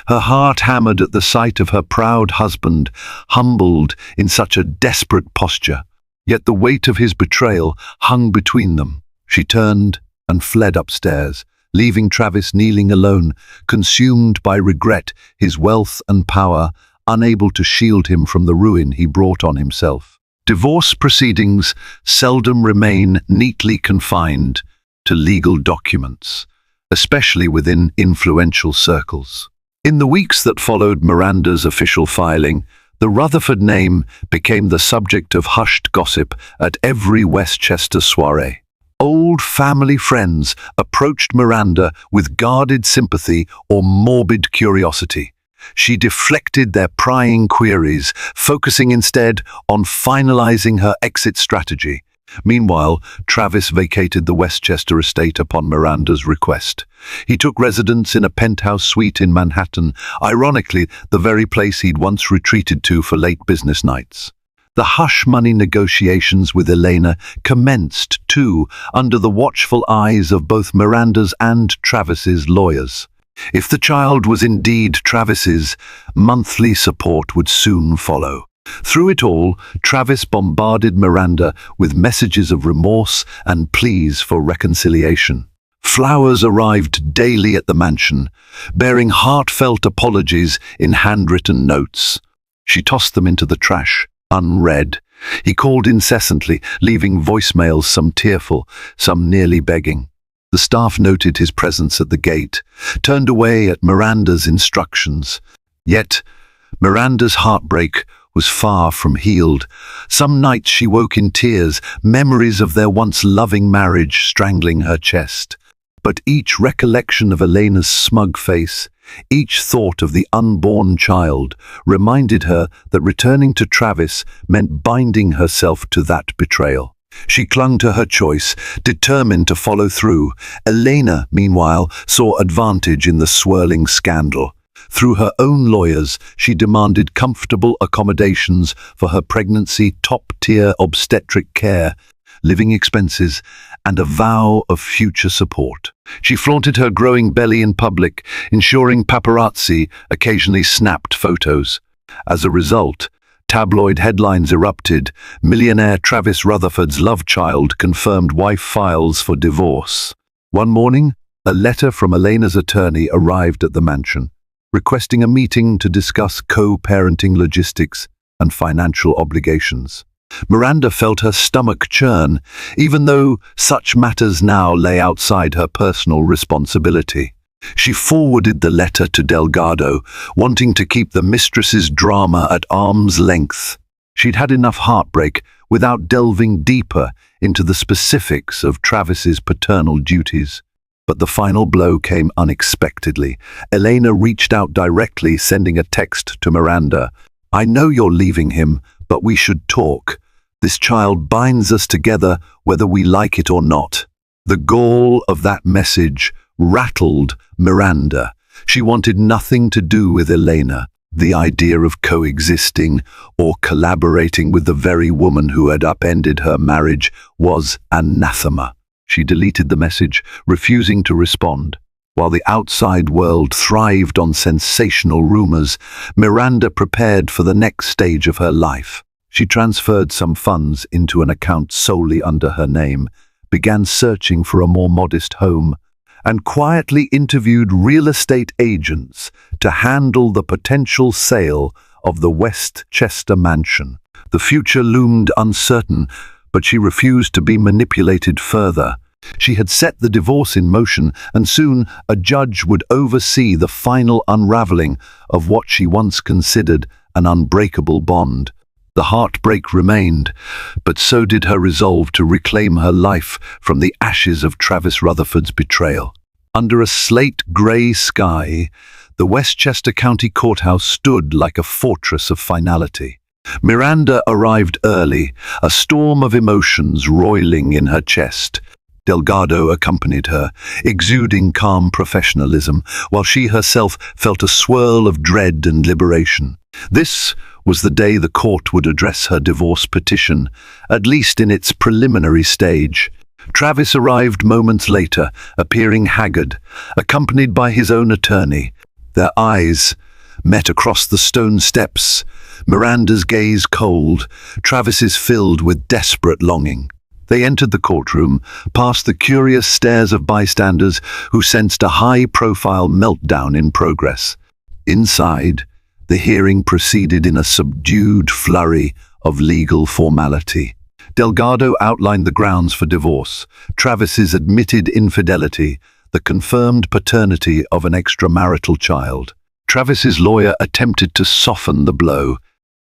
Her heart hammered at the sight of her proud husband, humbled in such a desperate posture. Yet the weight of his betrayal hung between them. She turned and fled upstairs, leaving Travis kneeling alone, consumed by regret, his wealth and power, unable to shield him from the ruin he brought on himself. Divorce proceedings seldom remain neatly confined to legal documents, especially within influential circles. In the weeks that followed Miranda's official filing, the Rutherford name became the subject of hushed gossip at every Westchester soiree. Old family friends approached Miranda with guarded sympathy or morbid curiosity. She deflected their prying queries, focusing instead on finalizing her exit strategy. Meanwhile, Travis vacated the Westchester estate upon Miranda's request. He took residence in a penthouse suite in Manhattan, ironically the very place he'd once retreated to for late business nights. The hush-money negotiations with Elena commenced, too, under the watchful eyes of both Miranda's and Travis's lawyers. If the child was indeed Travis's, monthly support would soon follow. Through it all, Travis bombarded Miranda with messages of remorse and pleas for reconciliation. Flowers arrived daily at the mansion, bearing heartfelt apologies in handwritten notes. She tossed them into the trash, unread. He called incessantly, leaving voicemails, some tearful, some nearly begging. The staff noted his presence at the gate, turned away at Miranda's instructions. Yet, Miranda's heartbreak was far from healed. Some nights she woke in tears, memories of their once loving marriage strangling her chest. But each recollection of Elena's smug face, each thought of the unborn child, reminded her that returning to Travis meant binding herself to that betrayal. She clung to her choice, determined to follow through. Elena, meanwhile, saw advantage in the swirling scandal. Through her own lawyers, she demanded comfortable accommodations for her pregnancy, top-tier obstetric care, living expenses, and a vow of future support. She flaunted her growing belly in public, ensuring paparazzi occasionally snapped photos. As a result, tabloid headlines erupted. Millionaire Travis Rutherford's love child confirmed wife files for divorce. One morning, a letter from Elena's attorney arrived at the mansion, requesting a meeting to discuss co-parenting logistics and financial obligations. Miranda felt her stomach churn, even though such matters now lay outside her personal responsibility. She forwarded the letter to Delgado, wanting to keep the mistress's drama at arm's length. She'd had enough heartbreak without delving deeper into the specifics of Travis's paternal duties. But the final blow came unexpectedly. Elena reached out directly, sending a text to Miranda. "I know you're leaving him, but we should talk. This child binds us together whether we like it or not." The gall of that message rattled Miranda. She wanted nothing to do with Elena. The idea of coexisting or collaborating with the very woman who had upended her marriage was anathema. She deleted the message, refusing to respond. While the outside world thrived on sensational rumors, Miranda prepared for the next stage of her life. She transferred some funds into an account solely under her name, began searching for a more modest home, and quietly interviewed real estate agents to handle the potential sale of the Westchester mansion. The future loomed uncertain, but she refused to be manipulated further. She had set the divorce in motion, and soon a judge would oversee the final unraveling of what she once considered an unbreakable bond. The heartbreak remained, but so did her resolve to reclaim her life from the ashes of Travis Rutherford's betrayal. Under a slate-grey sky, the Westchester County Courthouse stood like a fortress of finality. Miranda arrived early, a storm of emotions roiling in her chest. Delgado accompanied her, exuding calm professionalism, while she herself felt a swirl of dread and liberation. This was the day the court would address her divorce petition, at least in its preliminary stage. Travis arrived moments later, appearing haggard, accompanied by his own attorney. Their eyes met across the stone steps, Miranda's gaze cold, Travis's filled with desperate longing. They entered the courtroom, past the curious stares of bystanders who sensed a high-profile meltdown in progress. Inside, the hearing proceeded in a subdued flurry of legal formality. Delgado outlined the grounds for divorce: Travis's admitted infidelity, the confirmed paternity of an extramarital child. Travis's lawyer attempted to soften the blow,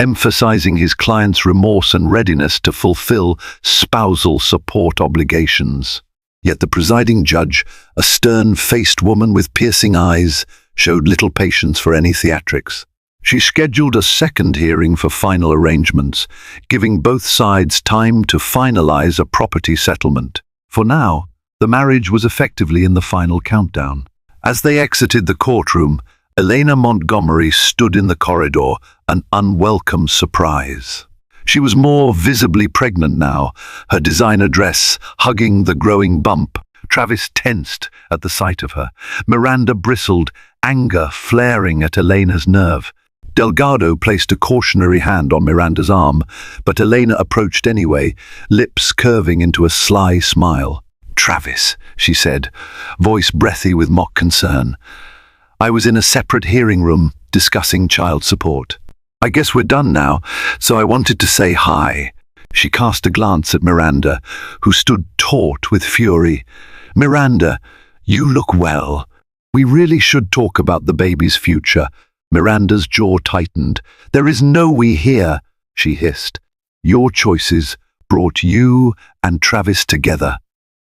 emphasizing his client's remorse and readiness to fulfill spousal support obligations. Yet the presiding judge, a stern-faced woman with piercing eyes, showed little patience for any theatrics. She scheduled a second hearing for final arrangements, giving both sides time to finalize a property settlement. For now, the marriage was effectively in the final countdown. As they exited the courtroom, Elena Montgomery stood in the corridor, an unwelcome surprise. She was more visibly pregnant now, her designer dress hugging the growing bump. Travis tensed at the sight of her. Miranda bristled, anger flaring at Elena's nerve. Delgado placed a cautionary hand on Miranda's arm, but Elena approached anyway, lips curving into a sly smile. "Travis," she said, voice breathy with mock concern. "I was in a separate hearing room discussing child support. I guess we're done now, so I wanted to say hi." She cast a glance at Miranda, who stood taut with fury. "Miranda, you look well. We really should talk about the baby's future." Miranda's jaw tightened. "There is no we here," she hissed. "Your choices brought you and Travis together.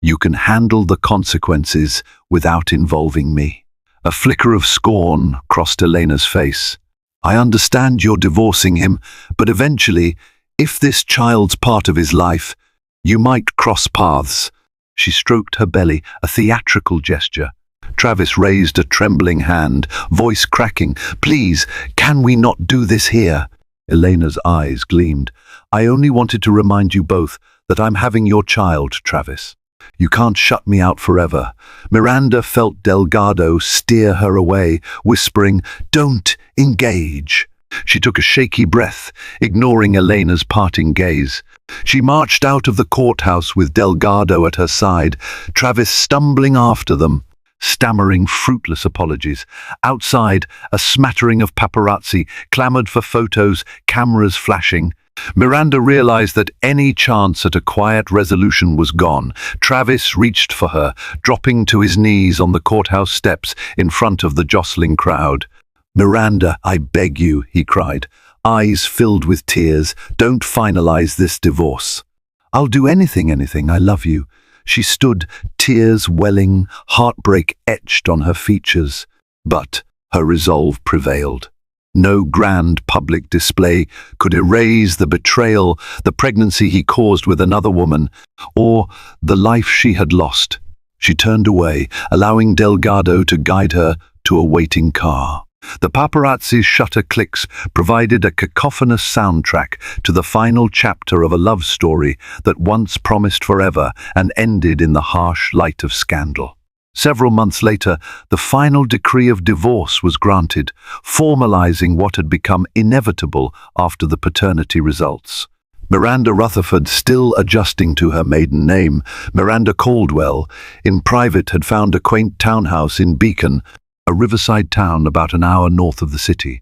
You can handle the consequences without involving me." A flicker of scorn crossed Elena's face. "I understand you're divorcing him, but eventually, if this child's part of his life, you might cross paths." She stroked her belly, a theatrical gesture. Travis raised a trembling hand, voice cracking. "Please, can we not do this here?" Elena's eyes gleamed. "I only wanted to remind you both that I'm having your child, Travis. You can't shut me out forever." Miranda felt Delgado steer her away, whispering, "Don't engage." She took a shaky breath, ignoring Elena's parting gaze. She marched out of the courthouse with Delgado at her side, Travis stumbling after them, stammering fruitless apologies. Outside, a smattering of paparazzi clamored for photos, cameras flashing. Miranda realized that any chance at a quiet resolution was gone. Travis reached for her, dropping to his knees on the courthouse steps in front of the jostling crowd. "Miranda, I beg you," he cried, eyes filled with tears, "don't finalize this divorce." "I'll do anything, I love you." She stood, tears welling, heartbreak etched on her features. But her resolve prevailed. No grand public display could erase the betrayal, the pregnancy he caused with another woman, or the life she had lost. She turned away, allowing Delgado to guide her to a waiting car. The paparazzi's shutter clicks provided a cacophonous soundtrack to the final chapter of a love story that once promised forever and ended in the harsh light of scandal. Several months later, the final decree of divorce was granted, formalizing what had become inevitable after the paternity results. Miranda Rutherford, still adjusting to her maiden name, Miranda Caldwell, in private had found a quaint townhouse in Beacon, a riverside town about an hour north of the city.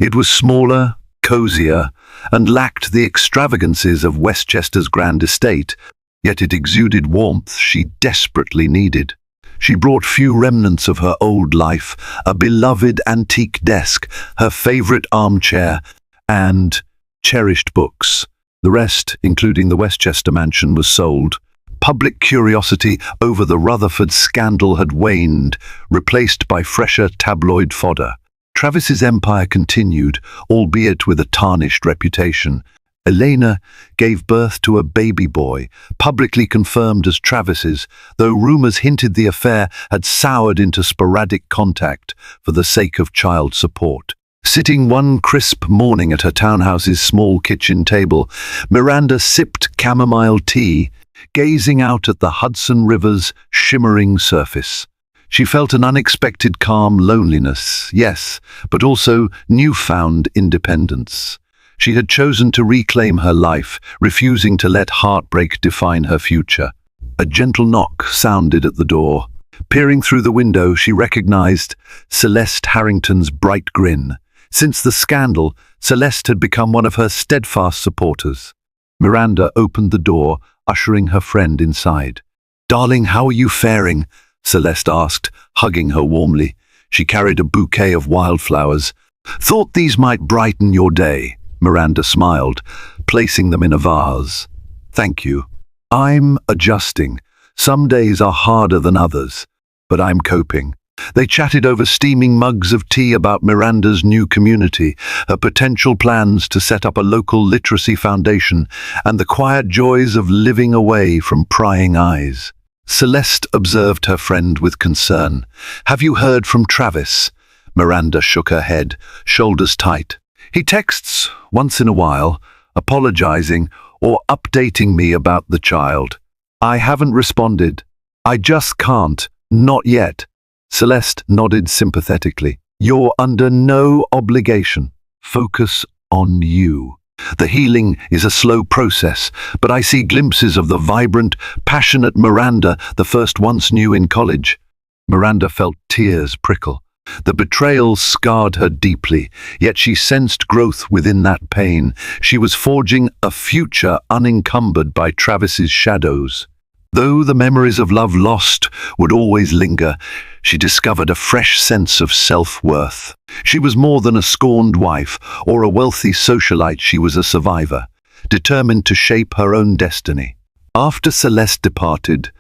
It was smaller, cozier, and lacked the extravagances of Westchester's grand estate, yet it exuded warmth she desperately needed. She brought few remnants of her old life, a beloved antique desk, her favorite armchair, and cherished books. The rest, including the Westchester mansion, was sold. Public curiosity over the Rutherford scandal had waned, replaced by fresher tabloid fodder. Travis's empire continued, albeit with a tarnished reputation. Elena gave birth to a baby boy, publicly confirmed as Travis's, though rumors hinted the affair had soured into sporadic contact for the sake of child support. Sitting one crisp morning at her townhouse's small kitchen table, Miranda sipped chamomile tea, gazing out at the Hudson River's shimmering surface. She felt an unexpected calm loneliness, yes, but also newfound independence. She had chosen to reclaim her life, refusing to let heartbreak define her future. A gentle knock sounded at the door. Peering through the window, she recognized Celeste Harrington's bright grin. Since the scandal, Celeste had become one of her steadfast supporters. Miranda opened the door, ushering her friend inside. "Darling, how are you faring?" Celeste asked, hugging her warmly. She carried a bouquet of wildflowers. "Thought these might brighten your day." Miranda smiled, placing them in a vase. "Thank you. I'm adjusting. Some days are harder than others, but I'm coping." They chatted over steaming mugs of tea about Miranda's new community, her potential plans to set up a local literacy foundation, and the quiet joys of living away from prying eyes. Celeste observed her friend with concern. "Have you heard from Travis?" Miranda shook her head, shoulders tight. "He texts once in a while, apologizing or updating me about the child. I haven't responded. I just can't, not yet." Celeste nodded sympathetically. "You're under no obligation. Focus on you. The healing is a slow process, but I see glimpses of the vibrant, passionate Miranda the first once knew in college." Miranda felt tears prickle. The betrayal scarred her deeply, yet she sensed growth within that pain. She was forging a future unencumbered by Travis's shadows. Though the memories of love lost would always linger, she discovered a fresh sense of self-worth. She was more than a scorned wife or a wealthy socialite. She was a survivor, determined to shape her own destiny. After Celeste departed,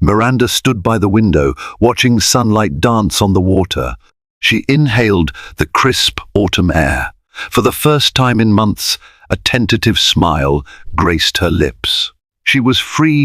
Miranda stood by the window, watching sunlight dance on the water. She inhaled the crisp autumn air. For the first time in months, a tentative smile graced her lips. She was free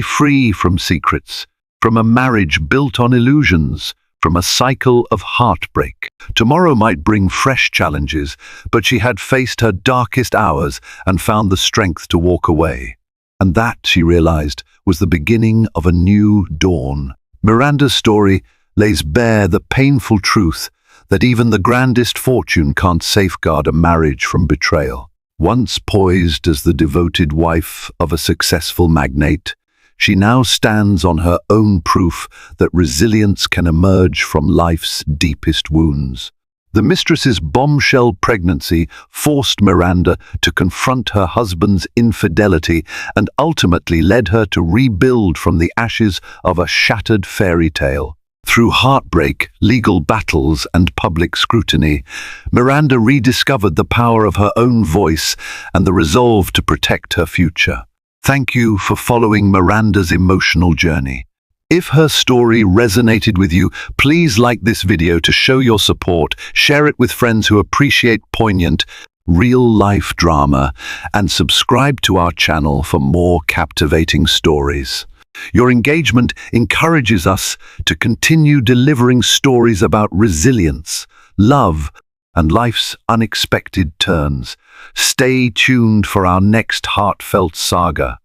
from secrets, from a marriage built on illusions, from a cycle of heartbreak. Tomorrow might bring fresh challenges, but she had faced her darkest hours and found the strength to walk away. And that, she realized, was the beginning of a new dawn. Miranda's story lays bare the painful truth that even the grandest fortune can't safeguard a marriage from betrayal. Once poised as the devoted wife of a successful magnate, she now stands on her own proof that resilience can emerge from life's deepest wounds. The mistress's bombshell pregnancy forced Miranda to confront her husband's infidelity and ultimately led her to rebuild from the ashes of a shattered fairy tale. Through heartbreak, legal battles, and public scrutiny, Miranda rediscovered the power of her own voice and the resolve to protect her future. Thank you for following Miranda's emotional journey. If her story resonated with you, please like this video to show your support, share it with friends who appreciate poignant, real-life drama, and subscribe to our channel for more captivating stories. Your engagement encourages us to continue delivering stories about resilience, love, and life's unexpected turns. Stay tuned for our next heartfelt saga.